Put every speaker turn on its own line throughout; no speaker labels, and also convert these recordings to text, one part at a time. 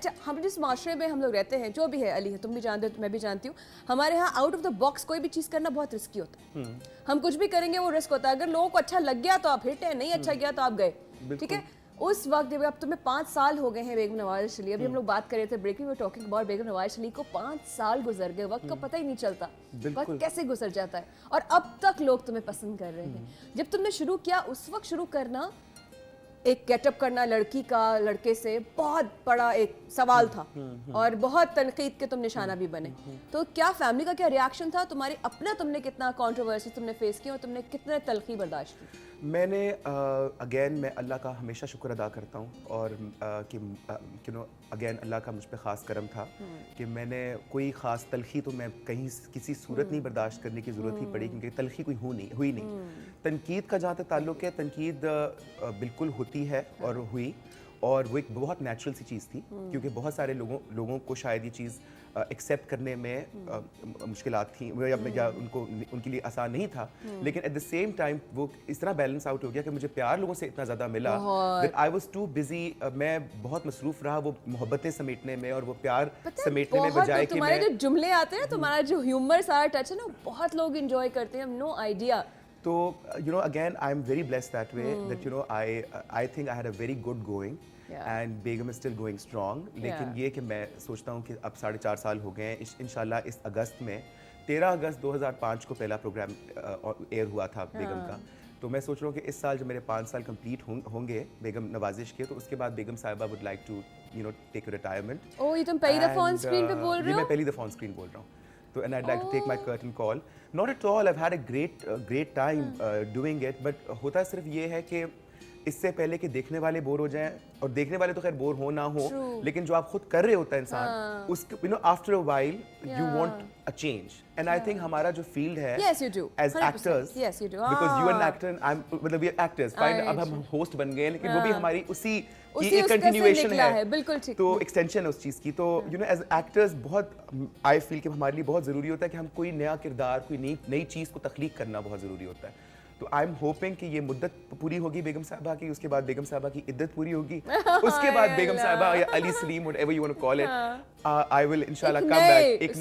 अच्छा, हम जिस माशरे में हम लोग रहते हैं, जो भी है, अली है, तुम भी जानते हो, मैं भी जानती हूँ, हमारे यहाँ आउट ऑफ द बॉक्स कोई भी चीज़ करना बहुत रिस्की होता है। हम कुछ भी करेंगे वो रिस्क होता है। अगर लोगों को अच्छा लग गया तो आप हिट है, नहीं अच्छा गया तो आप गए, ठीक है। उस वक्त जब अब तुम्हें 5 साल हो गए हैं बेगम नवाज अली, अभी हम लोग बात कर रहे थे ब्रेकिंग में, टॉकिंग अबाउट बेगम नवाज अली को 5 साल गुजर गए, वक्त का पता ही नहीं चलता, वक्त कैसे गुजर जाता है, और अब तक लोग तुम्हें पसंद कर रहे हैं। जब तुमने शुरू किया उस वक्त शुरू करना, एक गेटअप करना लड़की का लड़के से बहुत बड़ा एक सवाल था और बहुत तनकीद के तुम निशाना भी बने। तो क्या फैमिली का क्या रिएक्शन था, तुम्हारी अपना तुमने कितना कंट्रोवर्सी तुमने फेस किया और तुमने कितने तलखी बर्दाश्त की?
मैंने अगेन मैं अल्लाह का हमेशा शुक्र अदा करता हूँ और कि यू नो अगेन अल्लाह का मुझ पे ख़ास करम था कि मैंने कोई ख़ास तलखी तो मैं कहीं किसी सूरत नहीं बर्दाश्त करने की ज़रूरत ही पड़ी, क्योंकि तलखी कोई हुई नहीं। तनकीद का जहाँ तक ताल्लुक़ है, तनकीद बिल्कुल होती है और हुई, और वो एक बहुत नेचुरल सी चीज़ थी, क्योंकि बहुत सारे लोगों को शायद ये चीज़ एक्सेप्ट करने में मुश्किलात थी या उनके लिए आसान नहीं था, लेकिन एट द सेम टाइम वो इस तरह बैलेंस आउट हो गया कि मुझे प्यार लोगों से इतना ज़्यादा मिला that I was too busy, मैं बहुत मसरूफ़ रहा वो मोहब्बतें समेटने में और वो प्यार समेटने में, बजाय कि
तुम्हारे जो जुमले आते हैं, तुम्हारा जो ह्यूमर सारा टच है ना, बहुत लोग एंजॉय करते हैं, नो आइडिया।
तो you know again I am very blessed that way that you know I think I had a very good going and Begum is still going strong. लेकिन ये कि मैं सोचता हूँ कि अब 4.5 साल हो गए हैं, इंशाल्लाह इस अगस्त में 13 अगस्त 2005 को पहला प्रोग्राम एयर हुआ था बेगम का। तो मैं सोच रहा हूँ कि इस साल जब मेरे 5 साल कंप्लीट होंगे बेगम नवाजिश के, तो उसके बाद बेगम साहिबा would like to you know take retirement.
Oh, ये तुम पहली दफा ऑन स्क्रीन पे बोल रहे हो?
मैं पहली दफा ऑन स्क्रीन बोल रहा हूँ, तो and I'd like to take my curtain call. Not at all. I've had a great time doing it. But होता सिर्फ ये है कि इससे पहले कि देखने वाले बोर हो जाएं, और देखने वाले तो खैर बोर हो ना हो, लेकिन जो आप खुद कर रहे होता है इंसान, उसके you know after a while you want a change, and I think हमारा जो फील्ड है
yes you do
as actors,
yes you do
because you are an actor and I am, मतलब वी आर एक्टर्स फाइन, अब हम host बन गए, लेकिन वो भी हमारी उसी की एक कंटिन्यूएशन है,
बिल्कुल ठीक,
तो एक्सटेंशन है उस चीज़ की। तो यू नो एज एक्टर्स बहुत आई फील कि हमारे लिए बहुत ज़रूरी होता है कि हम कोई नया किरदार, कोई नई चीज़ को तख्लीक करना बहुत ज़रूरी होता है। तो आई एम होपिंग कि ये मुद्दत पूरी होगी बेगम साहिबा की, उसके बाद बेगम साहिबा की इद्दत पूरी होगी, उसके बाद बेगम साहिबा या Ali Saleem whatever you want to call it, I will इंशाल्लाह कम बैक एक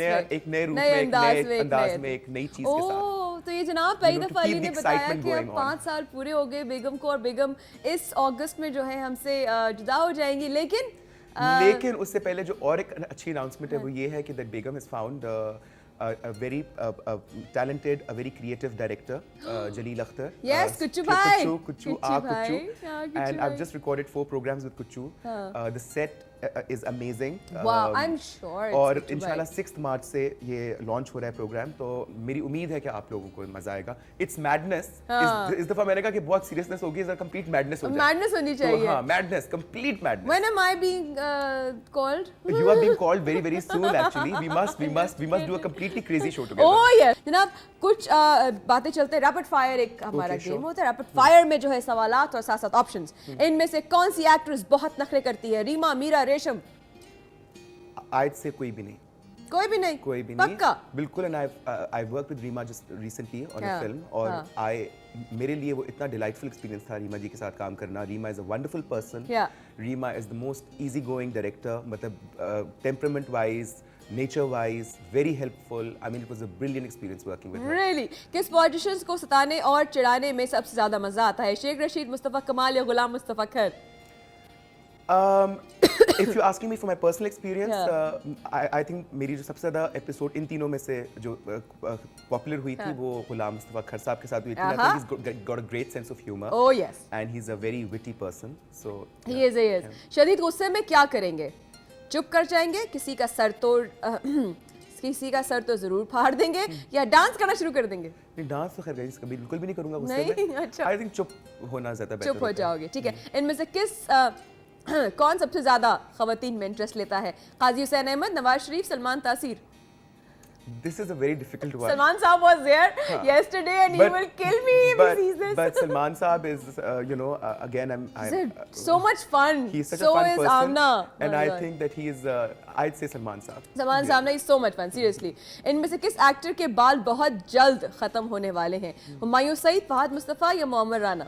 नए रूप में, एक नए अंदाज में, एक नई चीज़ के साथ।
तो ये जनाब पहली दफा अली ने बताया कि अब 5 साल पूरे हो गए बेगम को, और बेगम इस अगस्त में जो है हमसे जुदा हो जाएंगी,
लेकिन उससे पहले जो और एक अच्छी अनाउंसमेंट है वो ये है कि that Begum has found a very talented, a very creative director, Jaleel Akhtar.
Yes, Kuchu bhai.
Kuchu, and I've just recorded 4 programs with Kuchu. The set is amazing.
Wow, I'm sure.
और इंशाल्लाह 6 मार्च से ये launch हो रहा है programme, तो मेरी उम्मीद है कि आप लोगों को मजा आएगा। It's madness. इस दफा मैंने कहा कि बहुत सीरियसनेस होगी, इस कंप्लीट मैडनेस हो जाए।
मैडनेस होनी चाहिए।
हाँ, madness, complete madness.
When am I being called?
You are being called very very soon actually. We must do a completely crazy show together.
Oh yes. जनाब कुछ बातें चलते हैं, रैपिड फायर एक हमारा गेम होता है। रैपिड फायर में जो है सवालात और साथ-साथ ऑप्शंस, इनमें से कौन सी एक्ट्रेस बहुत नखरे करती है? रीमा, मीरा, रेशम?
I'd say कोई भी नहीं।
कोई भी नहीं?
कोई भी नहीं,
पक्का?
बिल्कुल। And I've worked with Reema just recently on a film, और मेरे लिए वो इतना डिलाइटफुल एक्सपीरियंस था रीमा जी के साथ काम करना। Reema is a wonderful person, Reema is the most easy going director, मतलब temperament wise, nature wise very helpful. I mean it was a brilliant experience working with her.
Really? किस पॉलिटिशियंस को सताने और चिढ़ाने में सबसे ज्यादा मजा आता है? शेख रशीद, मुस्तफा कमाल या गुलाम मुस्तफा खैर?
If you're asking me for my personal experience, I think मेरी जो सबसे ज़्यादा एपिसोड इन तीनों में से जो पॉपुलर हुई थी वो गुलाम मुस्तफा खैर साहब के साथ हुई थी। I think he's got a great sense of humor.
Oh yes.
And he's a very witty person. So
he is. शदीद गुस्से में क्या करेंगे? चुप कर जाएंगे, किसी का सर तो जरूर फाड़ देंगे, या डांस करना शुरू कर देंगे?
नहीं, डांस तो खैर गाइस कभी बिल्कुल भी नहीं करूंगा गुस्से में।
अच्छा।
I think चुप होना ज़्यादा बेहतर।
चुप हो जाओगे, ठीक है। इनमें से कौन सबसे ज्यादा खवातीन में इंटरेस्ट लेता है? काजी हुसैन अहमद, नवाज शरीफ, सलमान तासीर?
This is a very difficult one.
Salman Saab was there yesterday and he will kill me if he sees this.
But Salman Saab is, you know, again,
so much fun.
He's such a fun person.
Amna.
And I think that he is, I'd say Salman Saab.
Salman Saab is so much fun, seriously. इनमें से किस actor के बाल बहुत जल्द खत्म होने वाले हैं? हुमायूं सईद, फहद मुस्तफा या मोहम्मद राना?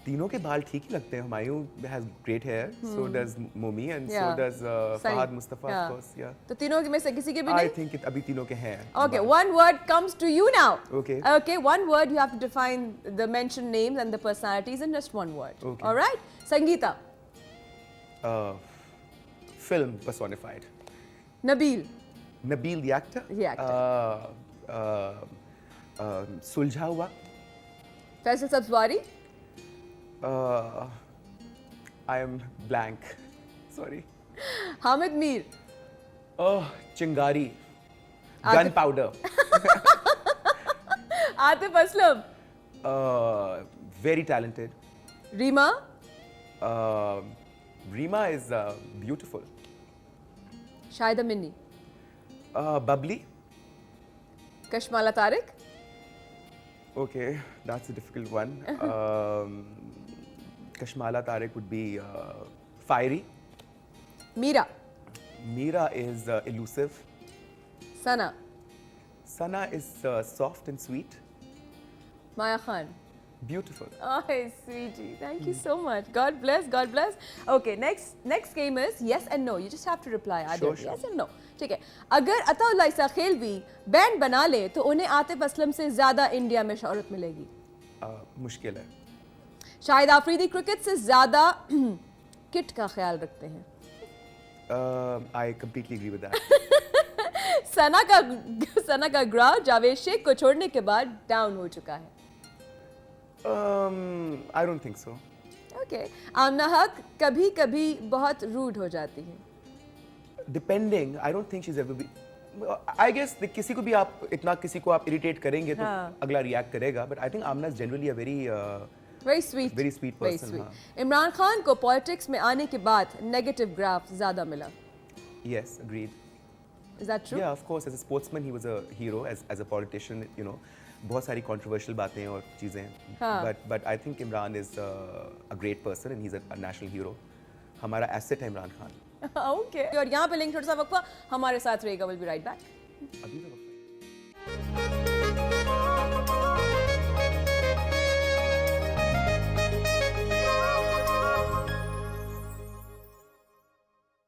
तीनों के बाल ठीक ही लगते हैं. Humayun has great hair, so does Momi, and so
Yeah.
does
Saeed.
Fahad Mustafa,
Yeah.
of course. Yeah.
तो तीनों में से किसी के भी
I
नहीं?
think अभी तीनों के हैं.
Okay,
बाल.
one word comes to you now.
Okay.
Okay, one word you have to define the mentioned names and the personalities in just one word.
Okay.
All right? Sangeeta,
Film personified.
Nabil,
Nabil the actor.
The actor.
सुलझा हुआ.
Faisal Sabzwari,
I am blank. Sorry.
Hamid Mir,
Oh, Chingari.
Atif-
Gunpowder.
Atif Aslam,
Very talented.
Reema,
Reema is beautiful.
Shahida Minni,
Bubbly.
Kashmala Tariq,
Okay, that's a difficult one. Kashmala Tariq would be fiery.
Meera,
Meera is elusive.
Sana,
Sana is soft and sweet.
Maya Khan.
Beautiful.
Oh, sweetie. Thank you so much. God bless. God bless. Okay, next game is yes and no. You just have to reply either
Sure.
yes and no. ठीक है. अगर अताउल्लाह इसा Khelvi band बना ले तो उन्हें आतिफ असलम से ज्यादा इंडिया में शोहरत मिलेगी.
मुश्किल है.
शाहिद आफरीदी क्रिकेट से ज्यादा किट का ख्याल रखते हैं.
I completely agree with that.
सना का ग्राफ जावेद शेख को छोड़ने के बाद डाउन हो चुका है.
I don't think so.
Okay. Amna Haq कभी कभी बहुत रूड हो जाती है.
Depending, I don't think she's ever been. I guess किसी को भी आप इतना किसी को आप irritate करेंगे तो
हाँ.
अगला react करेगा. But I think Amna is generally a very
Very sweet.
Very sweet
Very
person,
sweet.
हाँ.
इमरान खान को पॉलिटिक्स में आने के बाद नेगेटिव ग्राफ ज्यादा मिला.
yes, agreed.
Is that true?
Yeah, of course. As a sportsman, he was a hero. As a politician, you know, बहुत सारी controversial बातें और चीजें हैं.
हाँ.
But I think Imran is a great person and he's a national hero. हमारा asset है Imran Khan.
Okay. और यहाँ पे लेंगे थोड़ा सा वक्फा. हमारे साथ रहेगा. We'll be right back.
अभी तो